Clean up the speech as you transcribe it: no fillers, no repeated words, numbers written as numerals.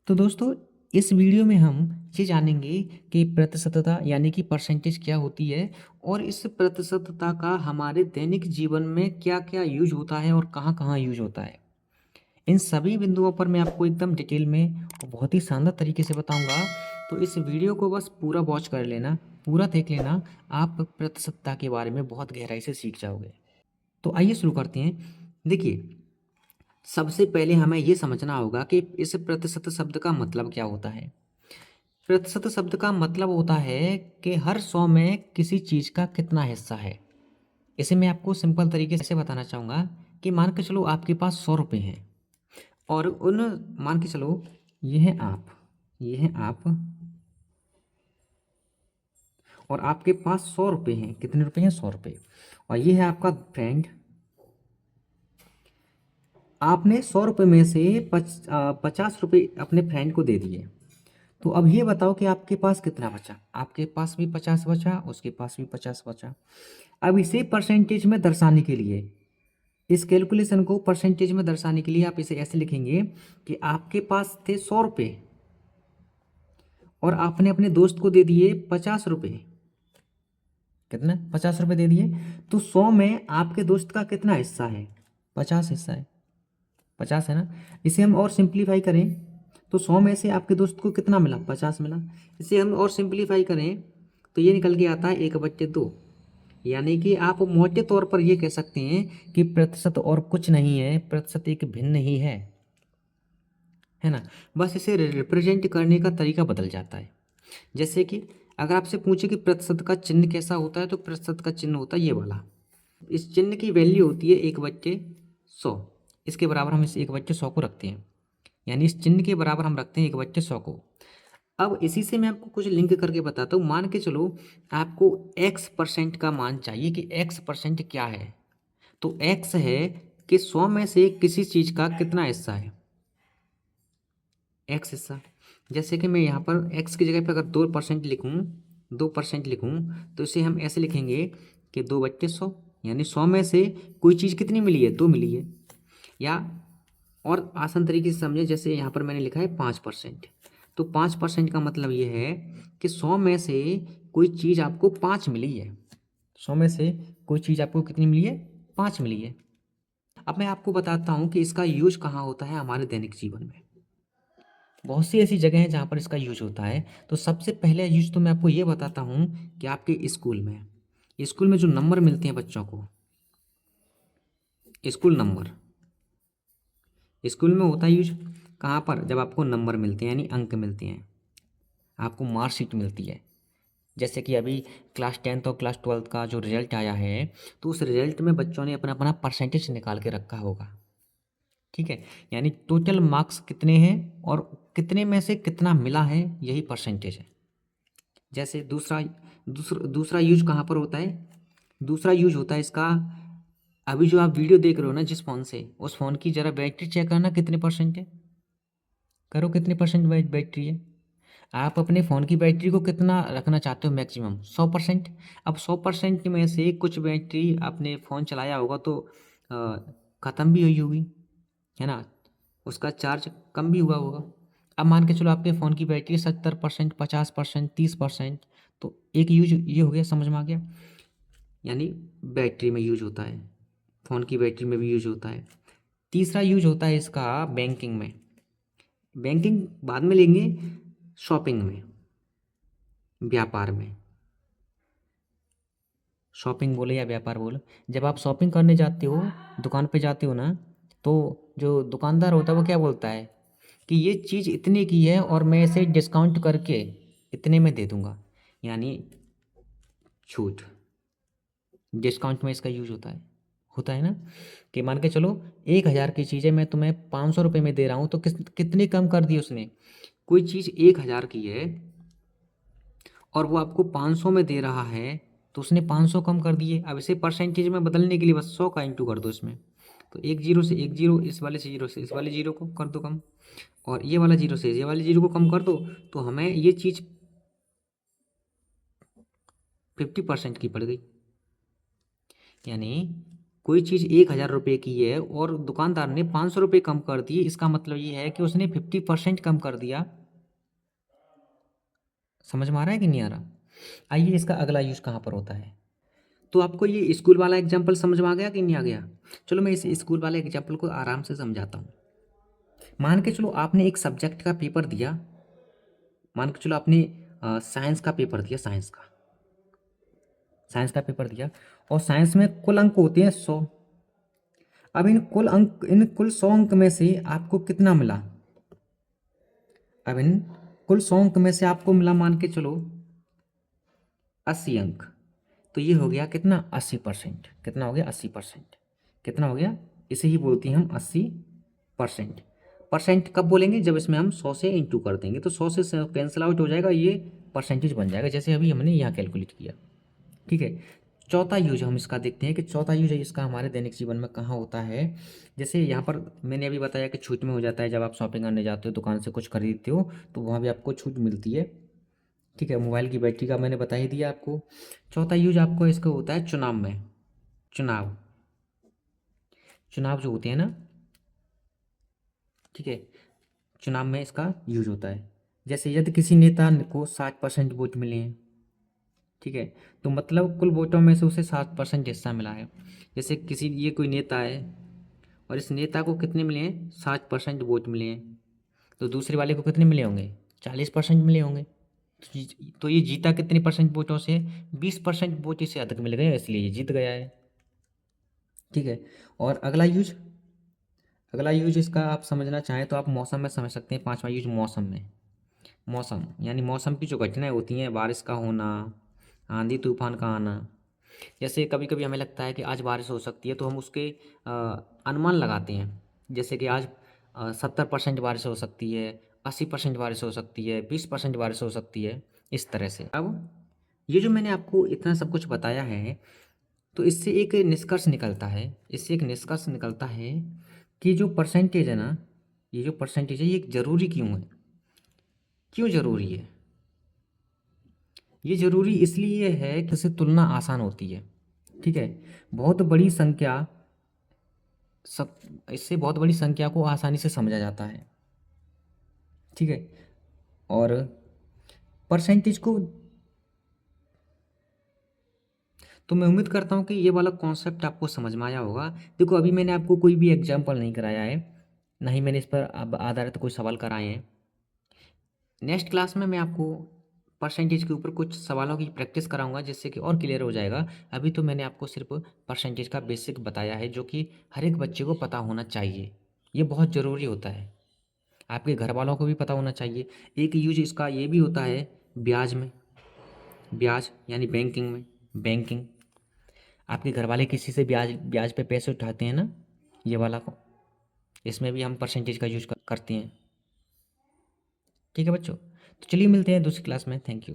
तो दोस्तों, इस वीडियो में हम ये जानेंगे कि प्रतिशतता यानी कि परसेंटेज क्या होती है और इस प्रतिशतता का हमारे दैनिक जीवन में क्या-क्या यूज़ होता है और कहाँ-कहाँ यूज़ होता है। इन सभी बिंदुओं पर मैं आपको एकदम डिटेल में और बहुत ही शानदार तरीके से बताऊँगा, तो इस वीडियो को बस पूरा वॉच कर लेना, पूरा देख लेना, आप प्रतिशतता के बारे में बहुत गहराई से सीख जाओगे। तो आइए शुरू करते हैं। देखिए, सबसे पहले हमें ये समझना होगा कि इस प्रतिशत शब्द का मतलब क्या होता है। प्रतिशत शब्द का मतलब होता है कि हर 100 में किसी चीज़ का कितना हिस्सा है। इसे मैं आपको सिंपल तरीके से बताना चाहूँगा कि मान के चलो आपके पास 100 रुपये हैं और उन मान के चलो ये हैं आप, ये हैं आप और आपके पास 100 रुपये हैं। कितने रुपये हैं? 100 रुपये। और ये है आपका फ्रेंड। आपने 100 रुपये में से 50 रुपये अपने फ्रेंड को दे दिए। तो अब ये बताओ कि आपके पास कितना बचा? आपके पास भी 50 बचा, उसके पास भी 50 बचा। अब इसे परसेंटेज में दर्शाने के लिए, इस कैलकुलेशन को परसेंटेज में दर्शाने के लिए आप इसे ऐसे लिखेंगे कि आपके पास थे 100 रुपये और आपने अपने दोस्त को दे दिए 50 रुपये। कितना? 50 रुपये दे दिए। तो 100 में आपके दोस्त का कितना हिस्सा है? 50 हिस्सा है। 50 है ना? इसे हम और सिंप्लीफाई करें तो 100 में से आपके दोस्त को कितना मिला? 50 मिला। इसे हम और सिंप्लीफाई करें तो ये निकल के आता है 1/2। यानी कि आप मोटे तौर पर ये कह सकते हैं कि प्रतिशत और कुछ नहीं है, प्रतिशत एक भिन्न ही है ना? बस इसे रिप्रेजेंट करने का तरीका बदल जाता है। जैसे कि अगर आपसे पूछे कि प्रतिशत का चिन्ह कैसा होता है, तो प्रतिशत का चिन्ह होता है ये वाला। इस चिन्ह की वैल्यू होती है 1/100। इसके बराबर हम इस 1/100 को रखते हैं, यानी इस चिन्ह के बराबर हम रखते हैं 1/100 को। अब इसी से मैं आपको कुछ लिंक करके बताता हूँ। मान के चलो आपको x% का मान चाहिए कि x% क्या है। तो x है कि 100 में से किसी चीज़ का कितना हिस्सा है, x हिस्सा। जैसे कि मैं यहाँ पर x की जगह पे अगर 2% लिखूँ, 2% लिखूँ, तो इसे हम ऐसे लिखेंगे कि 2/100, यानी 100 में से कोई चीज़ कितनी मिली है? 2 मिली है। या और आसान तरीके से समझे, जैसे यहाँ पर मैंने लिखा है 5%। तो 5% का मतलब ये है कि 100 में से कोई चीज़ आपको 5 मिली है। 100 में से कोई चीज़ आपको कितनी मिली है? 5 मिली है। अब मैं आपको बताता हूँ कि इसका यूज कहाँ होता है हमारे दैनिक जीवन में। बहुत सी ऐसी जगह हैं जहाँ पर इसका यूज होता है। तो सबसे पहले यूज तो मैं आपको ये बताता हूँ कि आपके स्कूल में जो नंबर मिलते हैं बच्चों को, स्कूल नंबर, स्कूल में होता है यूज कहाँ पर? जब आपको नंबर मिलते हैं यानी अंक मिलते हैं, आपको मार्कशीट मिलती है। जैसे कि अभी क्लास 10th और क्लास 12th का जो रिजल्ट आया है, तो उस रिजल्ट में बच्चों ने अपना अपना परसेंटेज निकाल के रखा होगा। ठीक है, यानी टोटल मार्क्स कितने हैं और कितने में से कितना मिला है, यही परसेंटेज है। जैसे दूसरा यूज कहाँ पर होता है? दूसरा यूज होता है इसका, अभी जो आप वीडियो देख रहे हो ना जिस फ़ोन से, उस फ़ोन की ज़रा बैटरी चेक करना कितने परसेंट है। करो, कितने परसेंट बैटरी है। आप अपने फ़ोन की बैटरी को कितना रखना चाहते हो? मैक्सिमम 100%। अब 100% में से कुछ बैटरी आपने फ़ोन चलाया होगा तो ख़त्म भी हुई होगी, है ना? उसका चार्ज कम भी हुआ होगा। अब मान के चलो आपके फ़ोन की बैटरी 70%, 50%, 30%, तो एक यूज ये हो गया, समझ में आ गया? यानी बैटरी में यूज होता है, फ़ोन की बैटरी में भी यूज होता है। तीसरा यूज होता है इसका बैंकिंग में। बैंकिंग बाद में लेंगे, शॉपिंग में, व्यापार में। शॉपिंग बोले या व्यापार बोलो, जब आप शॉपिंग करने जाते हो, दुकान पे जाते हो ना, तो जो दुकानदार होता है वो क्या बोलता है कि ये चीज़ इतने की है और मैं इसे डिस्काउंट करके इतने में दे दूंगा, यानी छूट। डिस्काउंट में इसका यूज होता है ना? कि मान के चलो 1,000 की चीज़ है, मैं तुम्हें 500 रुपये में दे रहा हूँ, तो कितनी कम कर दी उसने? कोई चीज़ 1,000 की है और वो आपको 500 में दे रहा है, तो उसने 500 कम कर दिए। अब इसे परसेंटेज में बदलने के लिए बस 100 का इंटू कर दो इसमें। तो एक जीरो से एक जीरो, इस वाले से जीरो से इस वाले जीरो को कर दो कम, और ये वाला जीरो से ये वाले जीरो को कम कर दो, तो हमें ये चीज़ 50% की पड़ गई। यानी कोई चीज़ 1,000 रुपये की है और दुकानदार ने 500 रुपये कम कर दिए, इसका मतलब ये है कि उसने 50% कम कर दिया। समझ में आ रहा है कि नहीं आ रहा? आइए इसका अगला यूज कहाँ पर होता है। तो आपको ये स्कूल वाला एग्जाम्पल समझ में आ गया कि नहीं आ गया? चलो मैं इस स्कूल वाले एग्जाम्पल को आराम से समझाता हूँ। मान के चलो आपने एक सब्जेक्ट का पेपर दिया, मान के चलो आपने साइंस का पेपर दिया, साइंस का पेपर दिया, और साइंस में कुल अंक होते हैं 100। अब इन कुल 100 अंक में से आपको कितना मिला? अब इन कुल 100 अंक में से आपको मिला, मान के चलो 80 अंक। तो ये हो गया कितना? 80%। कितना हो गया? 80%। कितना हो गया? इसे ही बोलते हैं हम 80%। परसेंट कब बोलेंगे? जब इसमें हम 100 से इंटू कर देंगे, तो 100 से कैंसिल आउट हो जाएगा, ये परसेंटेज बन जाएगा, जैसे अभी हमने यहाँ कैलकुलेट किया। ठीक है। चौथा यूज हम इसका देखते हैं कि चौथा यूज है इसका हमारे दैनिक जीवन में कहाँ होता है। जैसे यहाँ पर मैंने अभी बताया कि छूट में हो जाता है, जब आप शॉपिंग करने जाते हो, दुकान से कुछ खरीदते हो, तो वहाँ भी आपको छूट मिलती है। ठीक है। मोबाइल की बैटरी का मैंने बता ही दिया आपको। चौथा यूज आपको इसका होता है चुनाव में। चुनाव चुनाव जो होते हैं ना, ठीक है, चुनाव में इसका यूज होता है। जैसे यदि किसी नेता को 60% वोट मिले हैं, ठीक है, तो मतलब कुल वोटों में से उसे 60% हिस्सा मिला है। जैसे किसी ये कोई नेता है और इस नेता को कितने मिले हैं? 60% वोट मिले हैं, तो दूसरे वाले को कितने मिले होंगे? 40% मिले होंगे। तो ये जीता कितने परसेंट वोटों से? 20% वोट इसे अधिक मिल गए, इसलिए ये जीत गया है। ठीक है। और अगला यूज इसका आप समझना चाहें तो आप मौसम में समझ सकते हैं। पांचवा यूज मौसम में। मौसम यानी मौसम की जो घटनाएं होती हैं, बारिश का होना, आंधी तूफान का आना। जैसे कभी कभी हमें लगता है कि आज बारिश हो सकती है, तो हम उसके अनुमान लगाते हैं। जैसे कि आज 70% बारिश हो सकती है, 80% बारिश हो सकती है, 20% बारिश हो सकती है, इस तरह से। अब ये जो मैंने आपको इतना सब कुछ बताया है, तो इससे एक निष्कर्ष निकलता है कि जो परसेंटेज है ना, ये जो परसेंटेज है, ये ज़रूरी क्यों है? क्यों ज़रूरी है? ये ज़रूरी इसलिए है कि इससे तुलना आसान होती है। ठीक है। बहुत बड़ी संख्या सब इससे बहुत बड़ी संख्या को आसानी से समझा जाता है। ठीक है। और परसेंटेज को, तो मैं उम्मीद करता हूँ कि ये वाला कॉन्सेप्ट आपको समझ में आया होगा। देखो अभी मैंने आपको कोई भी एग्जाम्पल नहीं कराया है, ना ही मैंने इस पर अब आधारित कोई सवाल कराए हैं। नेक्स्ट क्लास में मैं आपको परसेंटेज के ऊपर कुछ सवालों की प्रैक्टिस कराऊंगा, जिससे कि और क्लियर हो जाएगा। अभी तो मैंने आपको सिर्फ परसेंटेज का बेसिक बताया है, जो कि हर एक बच्चे को पता होना चाहिए। ये बहुत ज़रूरी होता है, आपके घर वालों को भी पता होना चाहिए। एक यूज इसका ये भी होता है ब्याज में। ब्याज यानी बैंकिंग में। बैंकिंग, आपके घर वाले किसी से ब्याज ब्याज पे पैसे उठाते हैं ना, ये वाला को, इसमें भी हम परसेंटेज का यूज करते हैं। ठीक है बच्चों, तो चलिए मिलते हैं दूसरी क्लास में। Thank you.